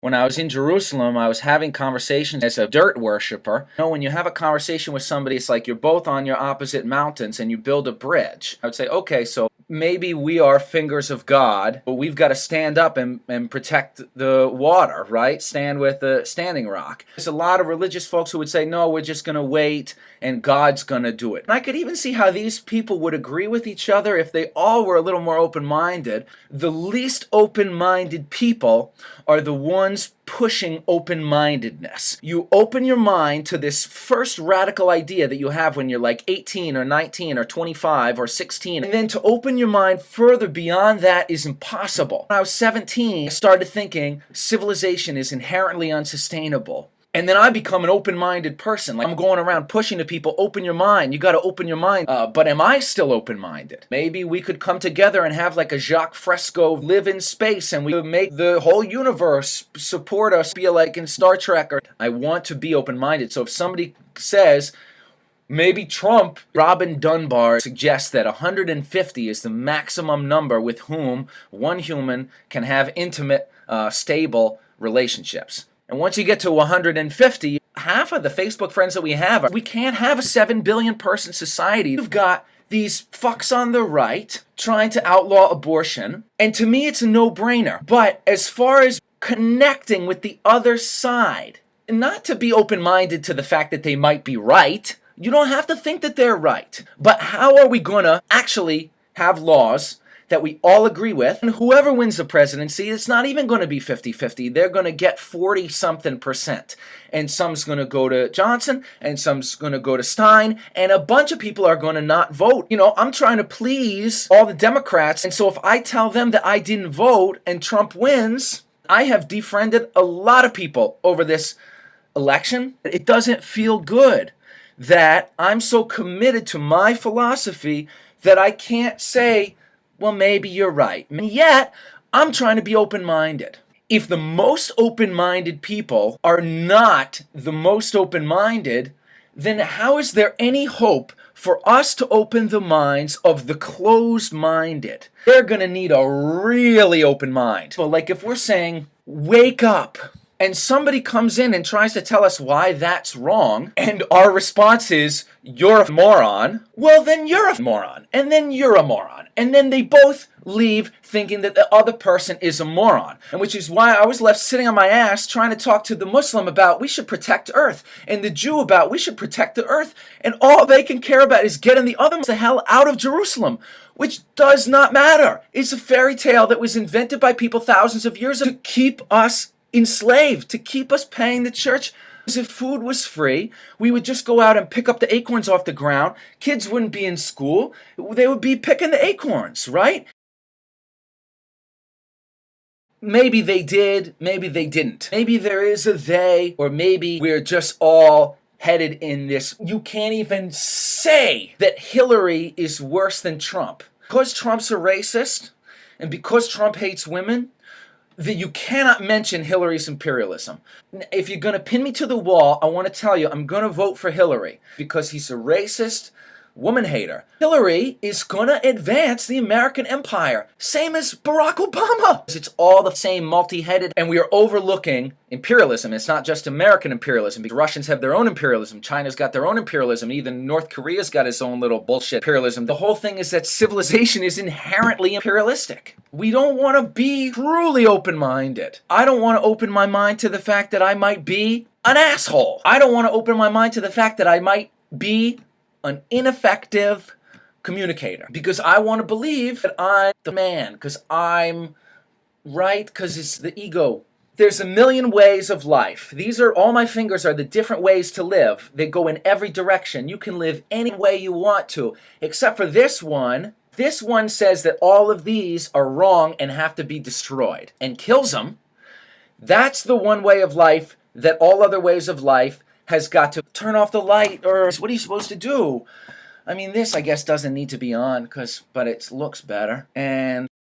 When I was in Jerusalem, I was having conversations as a dirt worshiper. You know, when you have a conversation with somebody, it's like you're both on your opposite mountains and you build a bridge. I would say, okay, so maybe we are fingers of God, but we've got to stand up and protect the water, right? Stand with the standing rock. There's a lot of religious folks who would say, no, we're just going to wait and God's going to do it. And I could even see how these people would agree with each other if they all were a little more open-minded. The least open-minded people are the ones pushing open-mindedness. You open your mind to this first radical idea that you have when you're like 18 or 19 or 25 or 16, and then to open your mind further beyond that is impossible. When I was 17, I started thinking civilization is inherently unsustainable. And then I become an open-minded person. Like I'm going around pushing to people, open your mind. You got to open your mind. But am I still open-minded? Maybe we could come together and have like a Jacques Fresco live in space and we would make the whole universe support us, be like in Star Trek. Or I want to be open-minded. So if somebody says, maybe Trump, Robin Dunbar suggests that 150 is the maximum number with whom one human can have intimate, stable relationships. And once you get to 150, half of the Facebook friends that we have, we can't have a 7 billion person society. You've got these fucks on the right trying to outlaw abortion. And to me, it's a no-brainer. But as far as connecting with the other side, not to be open-minded to the fact that they might be right, you don't have to think that they're right. But how are we going to actually have laws that we all agree with, and whoever wins the presidency, it's not even going to be 50-50. They're going to get 40-something%. And some's going to go to Johnson, and some's going to go to Stein, and a bunch of people are going to not vote. You know, I'm trying to please all the Democrats, and so if I tell them that I didn't vote and Trump wins, I have defriended a lot of people over this election. It doesn't feel good that I'm so committed to my philosophy that I can't say, well, maybe you're right. And yet, I'm trying to be open-minded. If the most open-minded people are not the most open-minded, then how is there any hope for us to open the minds of the closed-minded? They're going to need a really open mind. So like if we're saying, wake up, and somebody comes in and tries to tell us why that's wrong, and our response is, you're a moron, well then you're a moron, and then you're a moron. And then they both leave thinking that the other person is a moron. And which is why I was left sitting on my ass trying to talk to the Muslim about we should protect Earth, and the Jew about we should protect the Earth, and all they can care about is getting the other the hell out of Jerusalem, which does not matter. It's a fairy tale that was invented by people thousands of years ago to keep us enslaved, to keep us paying the church. If food was free, we would just go out and pick up the acorns off the ground. Kids wouldn't be in school. They would be picking the acorns, right? Maybe they did, maybe they didn't. Maybe there is a they, or maybe we're just all headed in this. You can't even say that Hillary is worse than Trump. Because Trump's a racist, and because Trump hates women, that you cannot mention Hillary's imperialism. If you're going to pin me to the wall, I want to tell you I'm going to vote for Hillary because he's a racist woman hater. Hillary is going to advance the American empire, same as Barack Obama. It's all the same multi-headed, and we are overlooking imperialism. It's not just American imperialism, because Russians have their own imperialism, China's got their own imperialism, even North Korea's got its own little bullshit imperialism. The whole thing is that civilization is inherently imperialistic. We don't want to be truly open-minded. I don't want to open my mind to the fact that I might be an asshole. I don't want to open my mind to the fact that I might be an ineffective communicator, because I want to believe that I'm the man, because I'm right, because it's the ego. There's a million ways of life. These are, all my fingers are the different ways to live. They go in every direction. You can live any way you want to, except for this one. This one says that all of these are wrong and have to be destroyed, and kills them. That's the one way of life that all other ways of life has got to turn off the light, or what are you supposed to do? I mean, this, I guess, doesn't need to be on, but it looks better. And